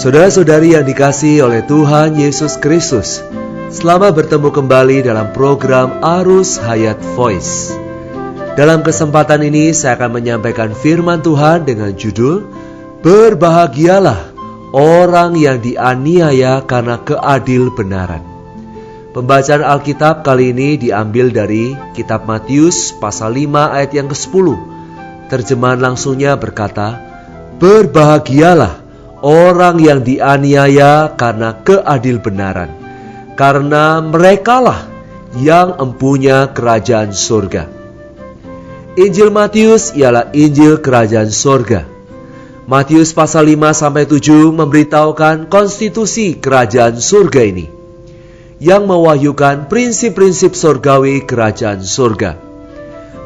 Saudara-saudari yang dikasihi oleh Tuhan Yesus Kristus, selamat bertemu kembali dalam program Arus Hayat Voice. Dalam kesempatan ini saya akan menyampaikan firman Tuhan dengan judul Berbahagialah orang yang dianiaya karena keadil benaran. Pembacaan Alkitab kali ini diambil dari kitab Matius pasal 5 ayat yang ke-10. Terjemahan langsungnya berkata, Berbahagialah orang yang dianiaya karena keadil benaran, karena merekalah yang empunya kerajaan surga. Injil Matius ialah Injil kerajaan surga. Matius pasal 5-7 memberitahukan konstitusi kerajaan surga ini, yang mewahyukan prinsip-prinsip surgawi kerajaan surga.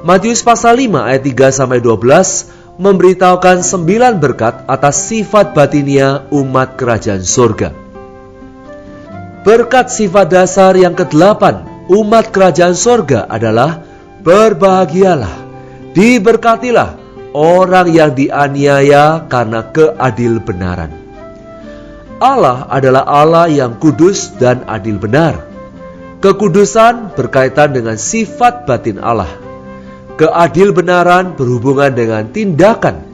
Matius pasal 5 ayat 3-12 memberitahukan 9 berkat atas sifat batinia umat kerajaan surga. Berkat sifat dasar yang ke-8 umat kerajaan surga adalah berbahagialah, diberkatilah orang yang dianiaya karena keadil benaran. Allah adalah Allah yang kudus dan adil benar. Kekudusan berkaitan dengan sifat batin Allah. Keadil benaran berhubungan dengan tindakan,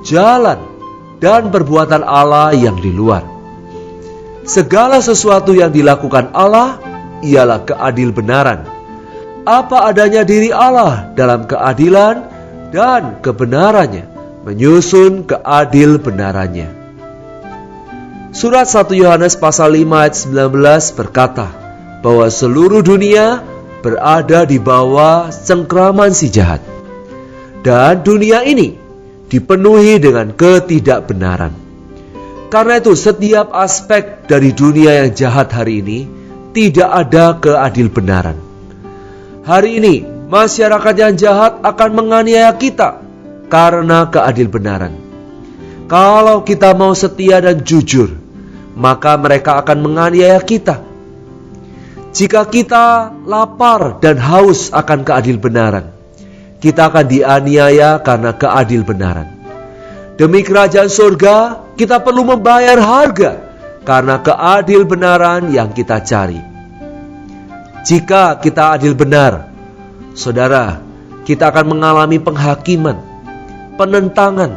jalan, dan perbuatan Allah yang di luar. Segala sesuatu yang dilakukan Allah ialah keadil benaran. Apa adanya diri Allah dalam keadilan dan kebenarannya menyusun keadil benarannya. Surat 1 Yohanes pasal 5 ayat 19 berkata bahwa seluruh dunia berada di bawah cengkraman si jahat, dan dunia ini dipenuhi dengan ketidakbenaran. Karena itu setiap aspek dari dunia yang jahat hari ini tidak ada keadil benaran. Hari ini masyarakat yang jahat akan menganiaya kita karena keadil benaran. Kalau kita mau setia dan jujur, maka mereka akan menganiaya kita. Jika kita lapar dan haus akan keadil benaran, kita akan dianiaya karena keadil benaran. Demi kerajaan surga, kita perlu membayar harga karena keadil benaran yang kita cari. Jika kita adil benar, saudara, kita akan mengalami penghakiman, penentangan,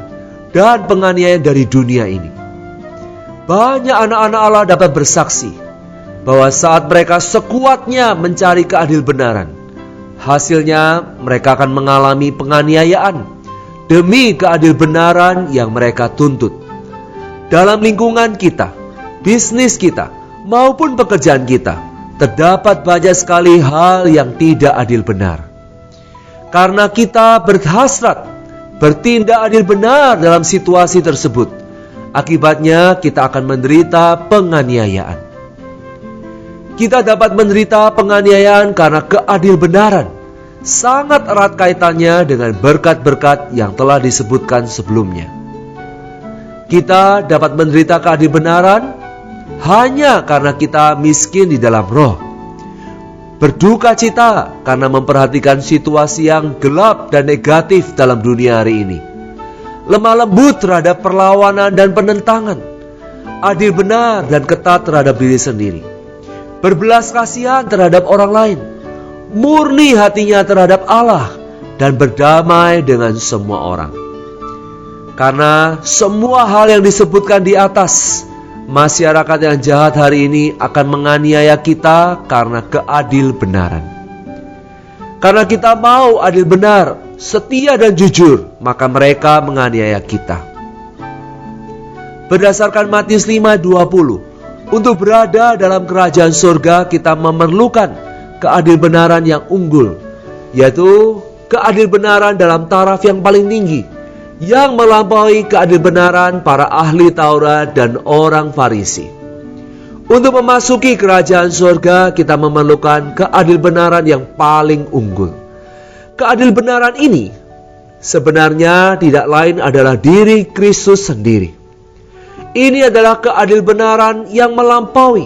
dan penganiayaan dari dunia ini. Banyak anak-anak Allah dapat bersaksi bahwa saat mereka sekuatnya mencari keadil benaran, hasilnya mereka akan mengalami penganiayaan demi keadil benaran yang mereka tuntut. Dalam lingkungan kita, bisnis kita, maupun pekerjaan kita, terdapat banyak sekali hal yang tidak adil benar. Karena kita berhasrat bertindak adil benar dalam situasi tersebut, akibatnya kita akan menderita penganiayaan. Kita dapat menderita penganiayaan karena keadil benaran sangat erat kaitannya dengan berkat-berkat yang telah disebutkan sebelumnya. Kita dapat menderita keadil benaran hanya karena kita miskin di dalam roh, berduka cita karena memperhatikan situasi yang gelap dan negatif dalam dunia hari ini, lemah lembut terhadap perlawanan dan penentangan, adil benar dan ketat terhadap diri sendiri, berbelas kasihan terhadap orang lain, murni hatinya terhadap Allah, dan berdamai dengan semua orang. Karena semua hal yang disebutkan di atas, masyarakat yang jahat hari ini akan menganiaya kita karena keadil benaran. Karena kita mau adil benar, setia dan jujur, maka mereka menganiaya kita. Berdasarkan Matius 5:20, untuk berada dalam kerajaan surga kita memerlukan keadil benaran yang unggul, yaitu keadil benaran dalam taraf yang paling tinggi, yang melampaui keadil benaran para ahli Taurat dan orang Farisi. Untuk memasuki kerajaan surga kita memerlukan keadil benaran yang paling unggul. Keadil benaran ini sebenarnya tidak lain adalah diri Kristus sendiri. Ini adalah keadil benaran yang melampaui,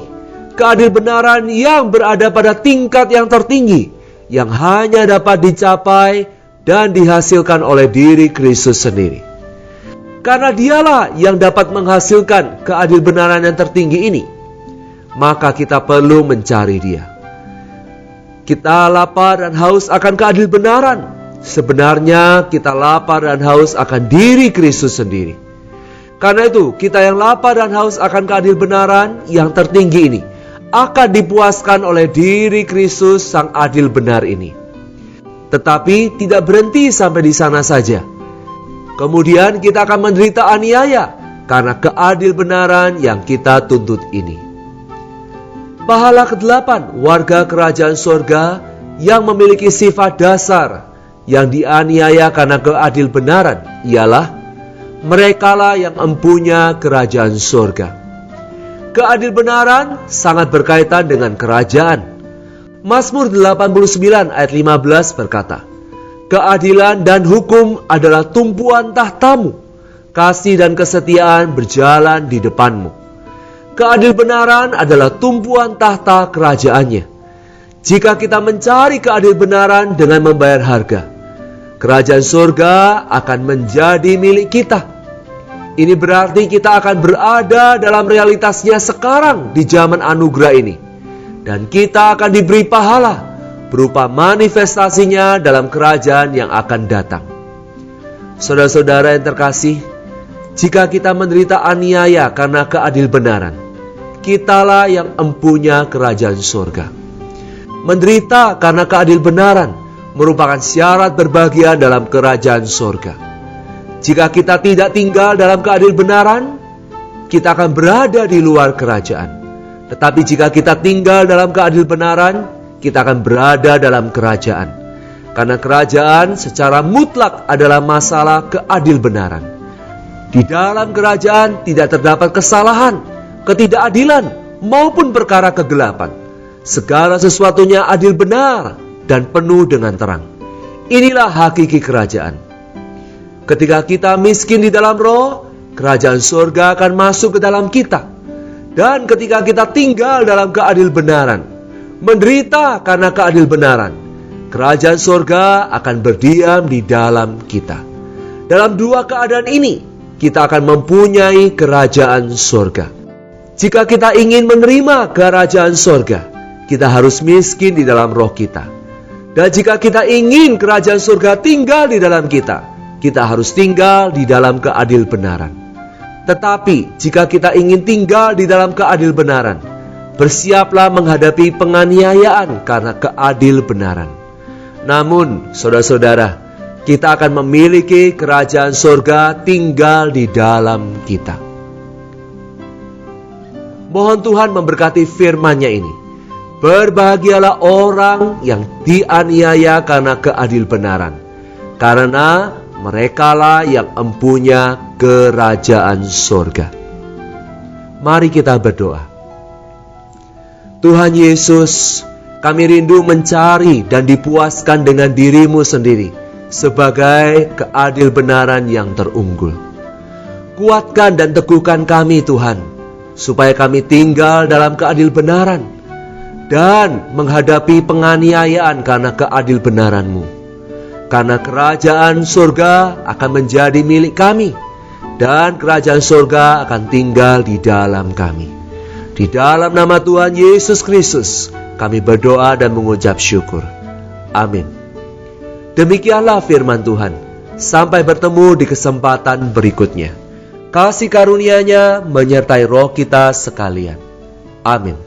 keadil benaran yang berada pada tingkat yang tertinggi, yang hanya dapat dicapai dan dihasilkan oleh diri Kristus sendiri. Karena dialah yang dapat menghasilkan keadilbenaran yang tertinggi ini, maka kita perlu mencari dia. Kita lapar dan haus akan keadilbenaran. Sebenarnya kita lapar dan haus akan diri Kristus sendiri. Karena itu, kita yang lapar dan haus akan keadilbenaran yang tertinggi ini akan dipuaskan oleh diri Kristus sang adil benar ini. Tetapi tidak berhenti sampai di sana saja. Kemudian kita akan menderita aniaya karena keadilbenaran yang kita tuntut ini. Pahala ke-8 warga kerajaan sorga yang memiliki sifat dasar yang dianiaya karena keadilbenaran ialah merekalah yang empunya kerajaan sorga. Keadilbenaran sangat berkaitan dengan kerajaan. Mazmur 89 ayat 15 berkata, keadilan dan hukum adalah tumpuan tahtamu, kasih dan kesetiaan berjalan di depanmu. Keadilbenaran adalah tumpuan tahta kerajaannya. Jika kita mencari keadilbenaran dengan membayar harga, kerajaan surga akan menjadi milik kita. Ini berarti kita akan berada dalam realitasnya sekarang di zaman anugerah ini. Dan kita akan diberi pahala berupa manifestasinya dalam kerajaan yang akan datang. Saudara-saudara yang terkasih, jika kita menderita aniaya karena keadilbenaran, kitalah yang empunya kerajaan surga. Menderita karena keadilbenaran merupakan syarat berbahagia dalam kerajaan surga. Jika kita tidak tinggal dalam keadilbenaran, kita akan berada di luar kerajaan. Tetapi jika kita tinggal dalam keadilbenaran, kita akan berada dalam kerajaan. Karena kerajaan secara mutlak adalah masalah keadilbenaran. Di dalam kerajaan tidak terdapat kesalahan, ketidakadilan, maupun perkara kegelapan. Segala sesuatunya adil benar dan penuh dengan terang. Inilah hakiki kerajaan. Ketika kita miskin di dalam roh, kerajaan surga akan masuk ke dalam kita. Dan ketika kita tinggal dalam keadilbenaran, menderita karena keadilbenaran, kerajaan surga akan berdiam di dalam kita. Dalam dua keadaan ini, kita akan mempunyai kerajaan surga. Jika kita ingin menerima kerajaan surga, kita harus miskin di dalam roh kita. Dan jika kita ingin kerajaan surga tinggal di dalam kita, kita harus tinggal di dalam keadilbenaran. Tetapi jika kita ingin tinggal di dalam keadilbenaran, bersiaplah menghadapi penganiayaan karena keadilbenaran. Namun, saudara-saudara, kita akan memiliki kerajaan surga tinggal di dalam kita. Mohon Tuhan memberkati firman-Nya ini. Berbahagialah orang yang dianiaya karena keadilbenaran, karena merekalah yang empunya kerajaan surga. Mari kita berdoa. Tuhan Yesus, kami rindu mencari dan dipuaskan dengan diri-Mu sendiri sebagai keadilbenaran yang terunggul. Kuatkan dan teguhkan kami Tuhan, supaya kami tinggal dalam keadilbenaran dan menghadapi penganiayaan karena keadilbenaran-Mu. Karena kerajaan surga akan menjadi milik kami, dan kerajaan surga akan tinggal di dalam kami. Di dalam nama Tuhan Yesus Kristus, kami berdoa dan mengucap syukur. Amin. Demikianlah firman Tuhan. Sampai bertemu di kesempatan berikutnya. Kasih karunia-Nya menyertai roh kita sekalian. Amin.